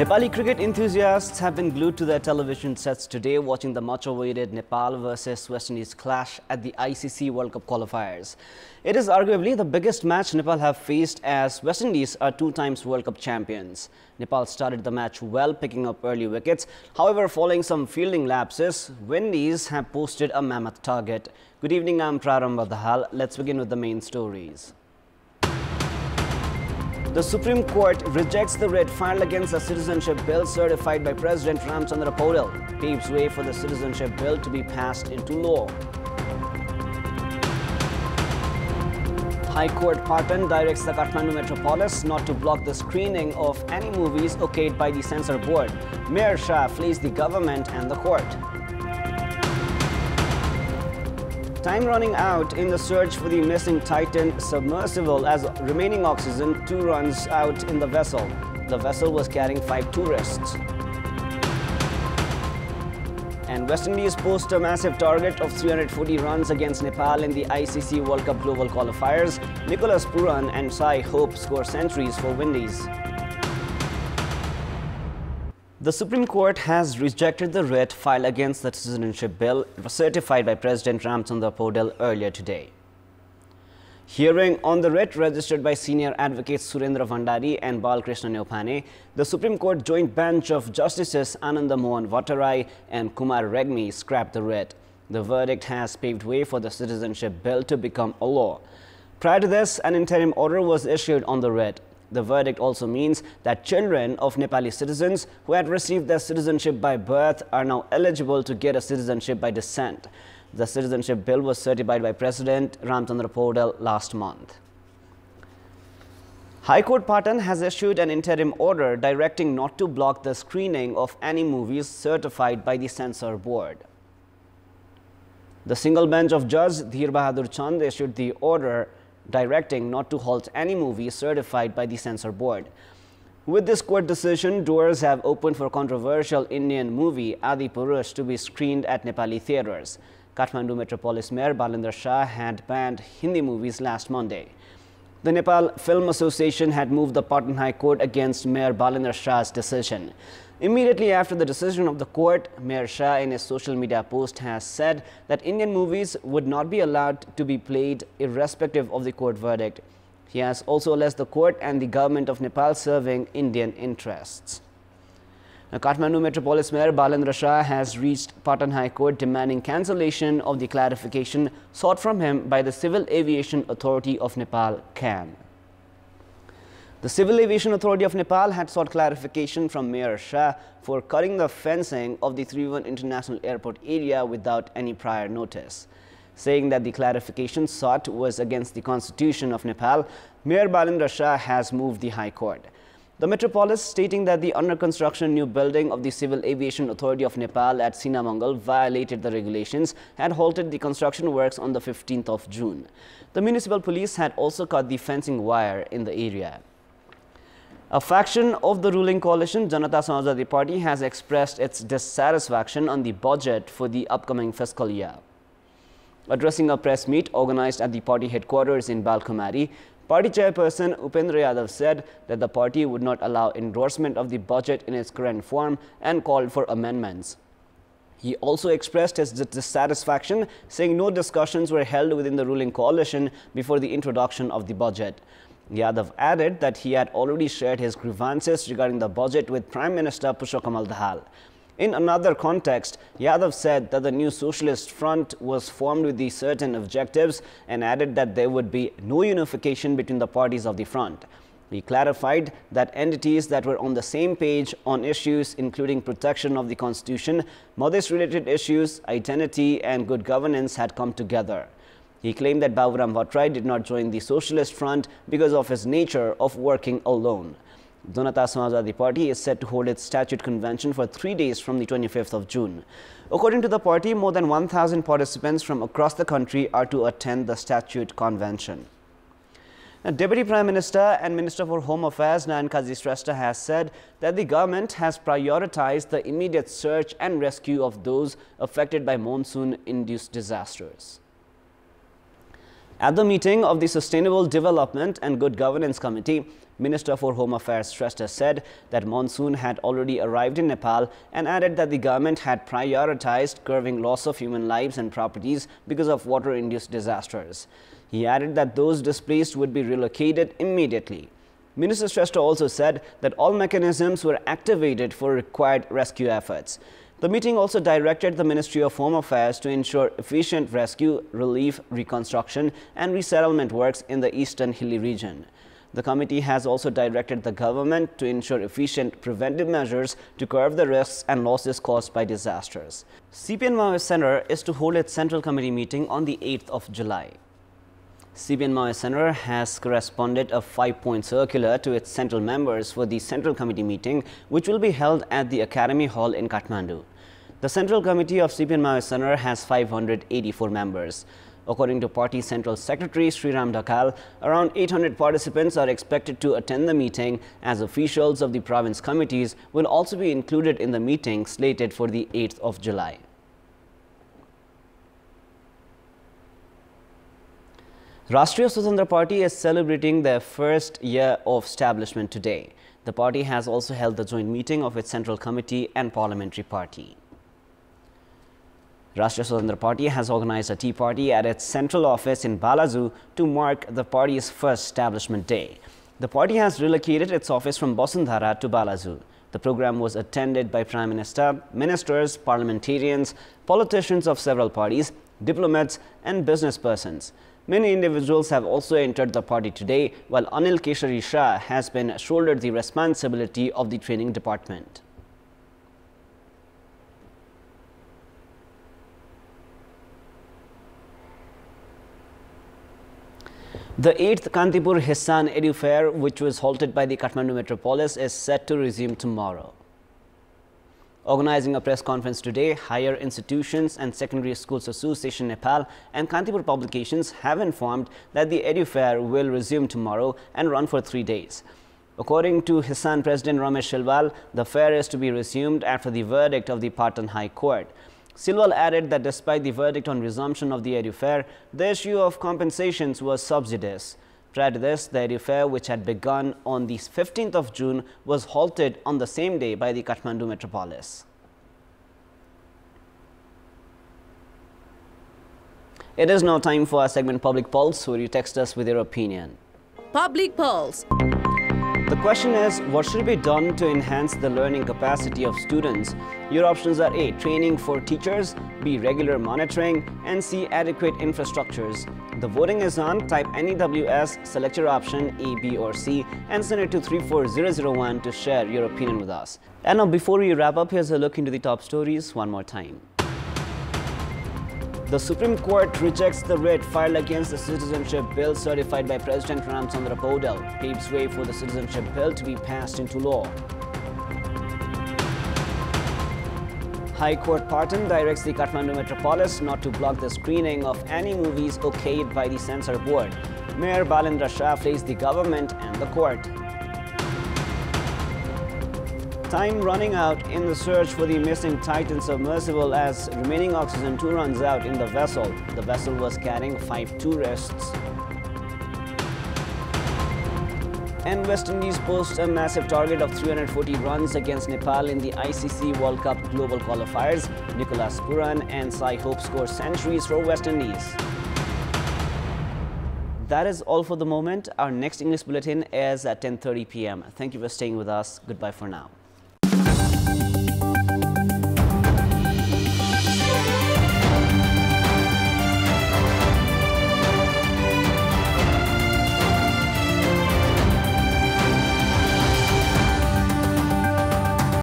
Nepali cricket enthusiasts have been glued to their television sets today watching the much-awaited Nepal versus West Indies clash at the ICC World Cup qualifiers. It is arguably the biggest match Nepal have faced, as West Indies are two-times World Cup champions. Nepal started the match well, picking up early wickets. However, following some fielding lapses, Windies have posted a mammoth target. Good evening, I'm Prarambha, Dahal. Let's begin with the main stories. The Supreme Court rejects the writ filed against the citizenship bill certified by President Ramchandra Paudel, paves way for the citizenship bill to be passed into law. High Court Patan directs the Kathmandu Metropolis not to block the screening of any movies okayed by the censor board. Mayor Shah flees the government and the court. Time running out in the search for the missing Titan submersible, as remaining oxygen 2 runs out in the vessel. The vessel was carrying 5 tourists. And West Indies post a massive target of 340 runs against Nepal in the ICC World Cup Global Qualifiers. Nicholas Puran and Sai Hope score centuries for Windies. The Supreme Court has rejected the writ filed against the citizenship bill certified by President Ramchandra Paudel earlier today. Hearing on the writ registered by senior advocates Surendra Bhandari and Balkrishna Neopane, the Supreme Court joint bench of Justices Ananda Mohan Vatarai and Kumar Regmi scrapped the writ. The verdict has paved way for the citizenship bill to become a law. Prior to this, an interim order was issued on the writ. The verdict also means that children of Nepali citizens who had received their citizenship by birth are now eligible to get a citizenship by descent. The citizenship bill was certified by President Ramchandra Paudel last month. High Court Patan has issued an interim order directing not to block the screening of any movies certified by the censor board. The single bench of Judge Dheer Bahadur Chand issued the order directing not to halt any movie certified by the censor board. With this court decision, doors have opened for controversial Indian movie Adi Purush to be screened at Nepali theatres. Kathmandu Metropolis Mayor Balendra Shah had banned Hindi movies last Monday. The Nepal Film Association had moved the Patan High Court against Mayor Balendra Shah's decision. Immediately after the decision of the court, Mayor Shah in his social media post has said that Indian movies would not be allowed to be played irrespective of the court verdict. He has also alleged the court and the government of Nepal serving Indian interests. Now, Kathmandu Metropolis Mayor Balendra Shah has reached Patan High Court demanding cancellation of the clarification sought from him by the Civil Aviation Authority of Nepal, CAM. The Civil Aviation Authority of Nepal had sought clarification from Mayor Shah for cutting the fencing of the Tribhuvan International Airport area without any prior notice. Saying that the clarification sought was against the Constitution of Nepal, Mayor Balendra Shah has moved the High Court. The Metropolis stating that the under-construction new building of the Civil Aviation Authority of Nepal at Sinamangal violated the regulations had halted the construction works on the 15th of June. The municipal police had also cut the fencing wire in the area. A faction of the ruling coalition, Janata Samajwadi Party, has expressed its dissatisfaction on the budget for the upcoming fiscal year. Addressing a press meet organized at the party headquarters in Balkumari, party chairperson Upendra Yadav said that the party would not allow endorsement of the budget in its current form and called for amendments. He also expressed his dissatisfaction, saying no discussions were held within the ruling coalition before the introduction of the budget. Yadav added that he had already shared his grievances regarding the budget with Prime Minister Pushpakamal Dahal. In another context, Yadav said that the new Socialist Front was formed with these certain objectives and added that there would be no unification between the parties of the front. He clarified that entities that were on the same page on issues including protection of the Constitution, Madhes-related issues, identity and good governance had come together. He claimed that Baburam Bhattarai did not join the Socialist Front because of his nature of working alone. Janata Samajwadi Party is set to hold its statute convention for 3 days from the 25th of June. According to the party, more than 1,000 participants from across the country are to attend the statute convention. Now, Deputy Prime Minister and Minister for Home Affairs Nayan Kazi Shrestha has said that the government has prioritized the immediate search and rescue of those affected by monsoon-induced disasters. At the meeting of the Sustainable Development and Good Governance Committee, Minister for Home Affairs Shrestha said that monsoon had already arrived in Nepal and added that the government had prioritized curbing loss of human lives and properties because of water-induced disasters. He added that those displaced would be relocated immediately. Minister Shrestha also said that all mechanisms were activated for required rescue efforts. The meeting also directed the Ministry of Home Affairs to ensure efficient rescue, relief, reconstruction and resettlement works in the eastern hilly region. The committee has also directed the government to ensure efficient preventive measures to curb the risks and losses caused by disasters. CPN Maoist Center is to hold its Central Committee meeting on the 8th of July. CPN Maoist Center has corresponded a 5-point circular to its central members for the Central Committee meeting, which will be held at the Academy Hall in Kathmandu. The Central Committee of CPN Maoist Center has 584 members. According to Party Central Secretary Prarambha Dahal, around 800 participants are expected to attend the meeting, as officials of the province committees will also be included in the meeting slated for the 8th of July. Rashtriya Swatantra Party is celebrating their first year of establishment today. The party has also held the joint meeting of its Central Committee and Parliamentary Party. Rashtriya Swatantra Party has organized a tea party at its central office in Balaju to mark the party's first establishment day. The party has relocated its office from Basundhara to Balaju. The program was attended by Prime Minister, ministers, parliamentarians, politicians of several parties, diplomats and business persons. Many individuals have also entered the party today, while Anil Keshari Shah has been shouldered the responsibility of the training department. The 8th Kantipur Hissan Edu Fair, which was halted by the Kathmandu Metropolis, is set to resume tomorrow. Organizing a press conference today, Higher Institutions and Secondary Schools Association Nepal and Kantipur Publications have informed that the Edu Fair will resume tomorrow and run for 3 days. According to Hissan President Ramesh Silwal, the fair is to be resumed after the verdict of the Patan High Court. Silwal added that despite the verdict on resumption of the Edu Fair, the issue of compensations was sub judice. Prior to this, the Edu Fair, which had begun on the 15th of June, was halted on the same day by the Kathmandu Metropolis. It is now time for our segment Public Pulse, where you text us with your opinion. Public Pulse. The question is, what should be done to enhance the learning capacity of students? Your options are A. Training for teachers, B. Regular monitoring, and C. Adequate infrastructures. The voting is on. Type NEWS, select your option A, B or C and send it to 34001 to share your opinion with us. And now before we wrap up, here's a look into the top stories one more time. The Supreme Court rejects the writ filed against the citizenship bill certified by President Ramchandra Podal, paves way for the citizenship bill to be passed into law. High Court pardon directs the Kathmandu Metropolis not to block the screening of any movies okayed by the censor board. Mayor Balendra Shah flays the government and the court. Time running out in the search for the missing Titan submersible as remaining oxygen 2 runs out in the vessel. The vessel was carrying 5 tourists. And West Indies posts a massive target of 340 runs against Nepal in the ICC World Cup Global Qualifiers. Nicholas Puran and Sai Hope score centuries for West Indies. That is all for the moment. Our next English bulletin airs at 10:30 p.m. Thank you for staying with us. Goodbye for now.